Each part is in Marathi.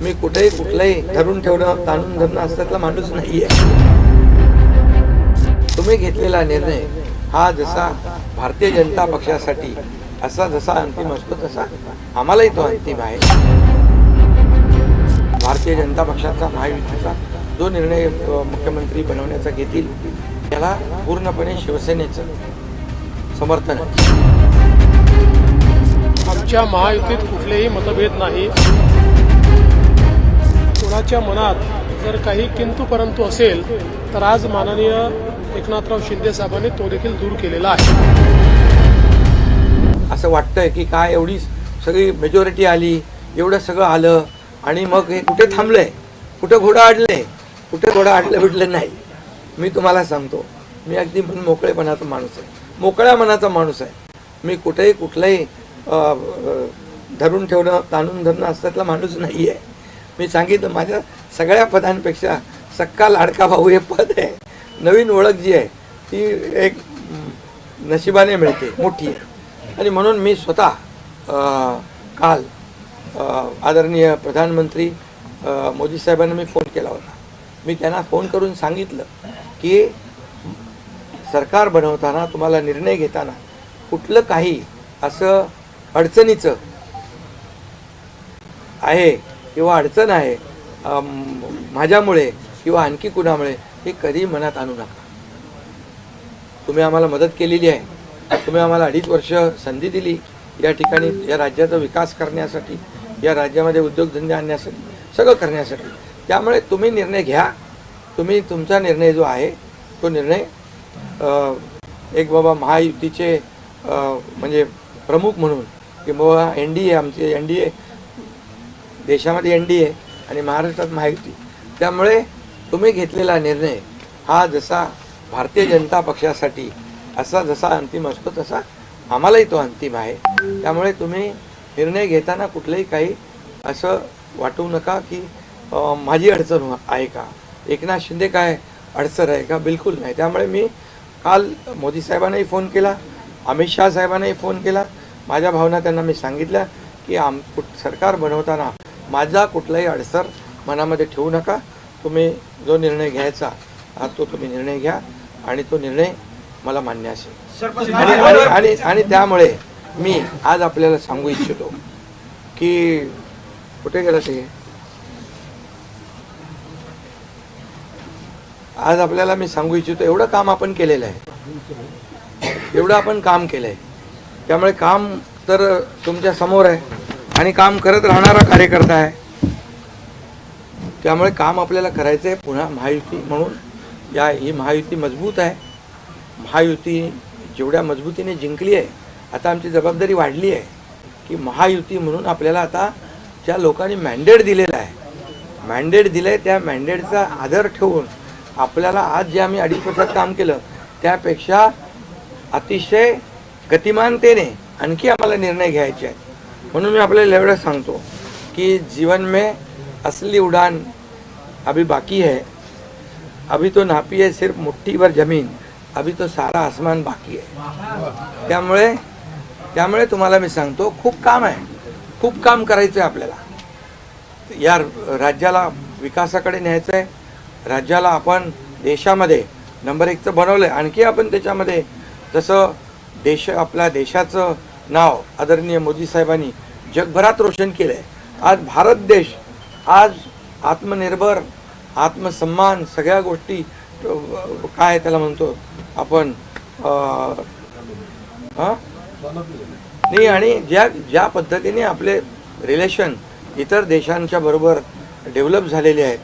मी कुठेही कुठलाही धरून ठेवणं ताणून धरणं असल्यातला माणूस नाहीये. तुम्ही घेतलेला निर्णय हा जसा भारतीय जनता पक्षासाठी असा जसा अंतिम असतो तसा आम्हालाही तो अंतिम आहे. भारतीय जनता पक्षाचा महायुतीचा जो निर्णय मुख्यमंत्री बनवण्याचा घेतील त्याला पूर्णपणे शिवसेनेचं समर्थन आहे. आमच्या महायुतीत कुठलेही मतभेद नाही. कोणाच्या मनात जर काही किंतु परंतु असेल तर आज माननीय एकनाथराव शिंदे साहेबांनी तो देखील दूर केलेला आहे. असं वाटतंय की काय एवढी सगळी मेजॉरिटी आली, एवढं सगळं आलं आणि मग हे कुठे थांबलंय, कुठं घोडं अडलंय, कुठे घोडं अडलं बिडलं नाही. मी तुम्हाला सांगतो, मी अगदी मोकळेपणाचा माणूस आहे, मोकळ्या मनाचा माणूस आहे. मी कुठेही कुठलाही धरून ठेवणं ताणून धरणं असल्यातला माणूस नाही आहे. मी सांगितलं माझ्या सगळ्या पदांपेक्षा सक्का लाडका भाऊ हे पद आहे. नवीन ओळख जी आहे ती एक नशिबाने मिळते, मोठी आहे. आणि म्हणून मी स्वतः काल आदरणीय प्रधानमंत्री मोदी साहेबांना मी फोन केला होता. मी त्यांना फोन करून सांगितलं की सरकार बनवताना तुम्हाला निर्णय घेताना कुठलं काही असं अडचणीचं आहे किंवा अडचण आहे माझ्यामुळे किंवा आणखी कुणामुळे हे कधी मनात आणू नका. तुम्ही आम्हाला मदत केलेली आहे, तुम्ही आम्हाला 2.5 वर्ष संधी दिली या ठिकाणी या राज्याचा विकास करण्यासाठी, या राज्यामध्ये उद्योगधंदे आणण्यासाठी, सगळं करण्यासाठी. त्यामुळे तुम्ही निर्णय घ्या. तुम्ही तुमचा निर्णय जो आहे तो निर्णय एक बाबा महायुतीचे म्हणजे प्रमुख म्हणून की बाबा NDA आमचे NDA देशामध्ये NDA आणि महाराष्ट्रात महायुती. त्यामुळे तुम्ही घेतलेला निर्णय हा जसा भारतीय जनता पक्षासाठी असा जसा अंतिम असतो तसा आम्हालाही तो अंतिम आहे. त्यामुळे तुम्ही निर्णय घेताना कुठलंही काही असं वाटू नका की माझी अडचण आहे का, एकनाथ शिंदे काय अडचण आहे का, बिलकुल नाही. त्यामुळे मी काल मोदी साहेबांनाही फोन केला, अमित शाह साहेबांनाही फोन केला. माझ्या भावना त्यांना मी सांगितल्या की सरकार बनवताना माझा कुठलाही अडसर मनामध्ये ठेवू नका. तुम्ही जो निर्णय घ्यायचा तो तुम्ही निर्णय घ्या आणि तो निर्णय मला मान्य असेल. आणि त्यामुळे मी आज आपल्याला सांगू इच्छितो की कुठे गेलं ते, आज आपल्याला मी सांगू इच्छितो एवढं काम आपण केलेलं आहे, एवढं आपण काम केलं आहे. त्यामुळे काम तर तुमच्या समोर आहे आणि काम करत राहणारा कार्यकर्ता आहे. त्यामुळे काम आपल्याला करायचं आहे. पुन्हा महायुती म्हणून ही महायुती मजबूत आहे. महायुती जेवढ्या मजबूतीने जिंकली आहे, आता आमची जबाबदारी वाढली आहे की महायुती म्हणून आपल्याला आता ज्या लोकांनी मॅन्डेट दिलेला आहे, मॅन्डेट दिलं आहे, त्या मॅन्डेटचा आदर ठेवून आपल्याला आज जे आम्ही 2.5 वर्षात काम केलं त्यापेक्षा अतिशय गतिमानतेने आणखी आम्हाला निर्णय घ्यायचे आहेत. म्हणून मी आपल्याला एवढं सांगतो कि जीवन में असली उड़ान अभी बाकी है. अभी तो नापी है सिर्फ मुट्ठी भर जमीन, अभी तो सारा आसमान बाकी है. त्यामुळे तुम्हाला मी सांगतो खूप काम आहे, खूप काम करायचं आहे आपल्याला. या राज्याला विकासाकडे न्यायचं आहे. राज्याला आपण देशामध्ये नंबर 1चं बनवलं आहे. आणखी आपण त्याच्यामध्ये जसं आपल्या देशाचं नाव आदरणीय मोदी साहेबांनी जगभरात रोशन केलं आहे. आज भारत देश आज आत्मनिर्भर, आत्मसन्मान सगळ्या गोष्टी काय त्याला म्हणतो आपण नाही. आणि ज्या पद्धतीने आपले रिलेशन इतर देशांच्या बरोबर डेव्हलप झालेले आहेत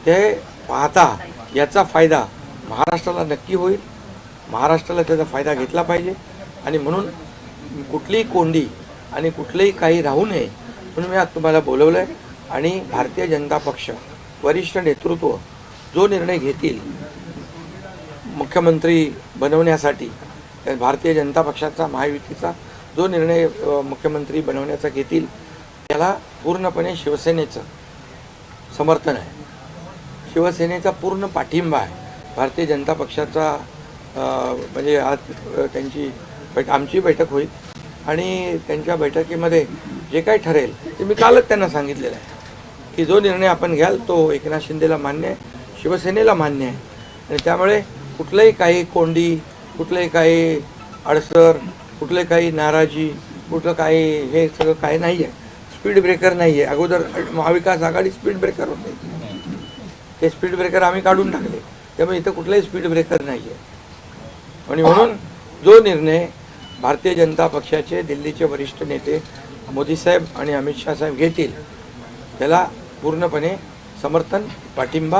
ते पाहता याचा फायदा महाराष्ट्राला नक्की होईल. महाराष्ट्राला त्याचा फायदा घेतला पाहिजे. आणि म्हणून कुठलीही कोंडी आणि कुठलंही काही राहू नये म्हणून मी आज तुम्हाला बोलवलं आहे. आणि भारतीय जनता पक्ष वरिष्ठ नेतृत्व जो निर्णय घेतील मुख्यमंत्री बनवण्यासाठी, भारतीय जनता पक्षाचा महायुतीचा जो निर्णय मुख्यमंत्री बनवण्याचा घेतील त्याला पूर्णपणे शिवसेनेचं समर्थन आहे. शिवसेनेचा पूर्ण पाठिंबा आहे. भारतीय जनता पक्षाचा म्हणजे आज आमची बैठक होईल आणि त्यांच्या बैठकीमध्ये जे काही ठरेल ते मी कालच त्यांना सांगितलेलं आहे की जो निर्णय आपण घ्याल तो एकनाथ शिंदेला मान्य आहे, शिवसेनेला मान्य आहे. आणि त्यामुळे कुठलंही काही कोंडी, कुठलंही काही अडसर, कुठले काही नाराजी, कुठलं काही हे सगळं काही नाही आहे. स्पीड ब्रेकर नाही आहे. अगोदर महाविकास आघाडी स्पीड ब्रेकर होते, ते स्पीड ब्रेकर आम्ही काढून टाकले. त्यामुळे इथं कुठलाही स्पीड ब्रेकर नाही आहे. आणि म्हणून जो निर्णय भारतीय जनता पक्षाचे दिल्लीचे वरिष्ठ नेते मोदी साहेब आणि अमित शाह साहेब घेतील त्याला पूर्णपणे समर्थन, पाठिंबा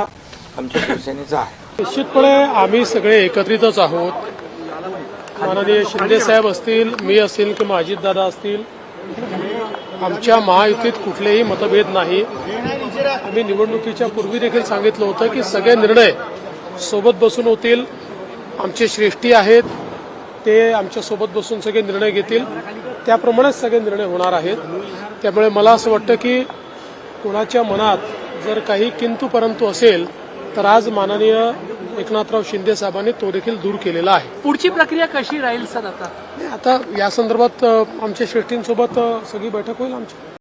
आमच्या शिवसेनेचा आहे. निश्चितपणे आम्ही सगळे एकत्रितच आहोत. माननीय शिंदे साहेब असतील, मी असेल किंवा अजितदादा असतील, आमच्या महायुतीत कुठलेही मतभेद नाही. आम्ही निवडणुकीच्या पूर्वी देखील सांगितलं होतं की सगळे निर्णय सोबत बसून होतील. आमचे श्रेष्ठी आहेत, ते आमच्या सोबत बसून सगळे निर्णय घेतील, त्याप्रमाणेच सगळे निर्णय होणार आहेत. त्यामुळे मला असं वाटतं की कोणाच्या मनात जर काही किंतु परंतु असेल तर आज माननीय एकनाथराव शिंदे साहेबांनी तो देखील दूर केलेला आहे. पुढची प्रक्रिया कशी राहील सर आता? आता या संदर्भात आमच्या श्रेष्ठींसोबत सगळी बैठक होईल आमची.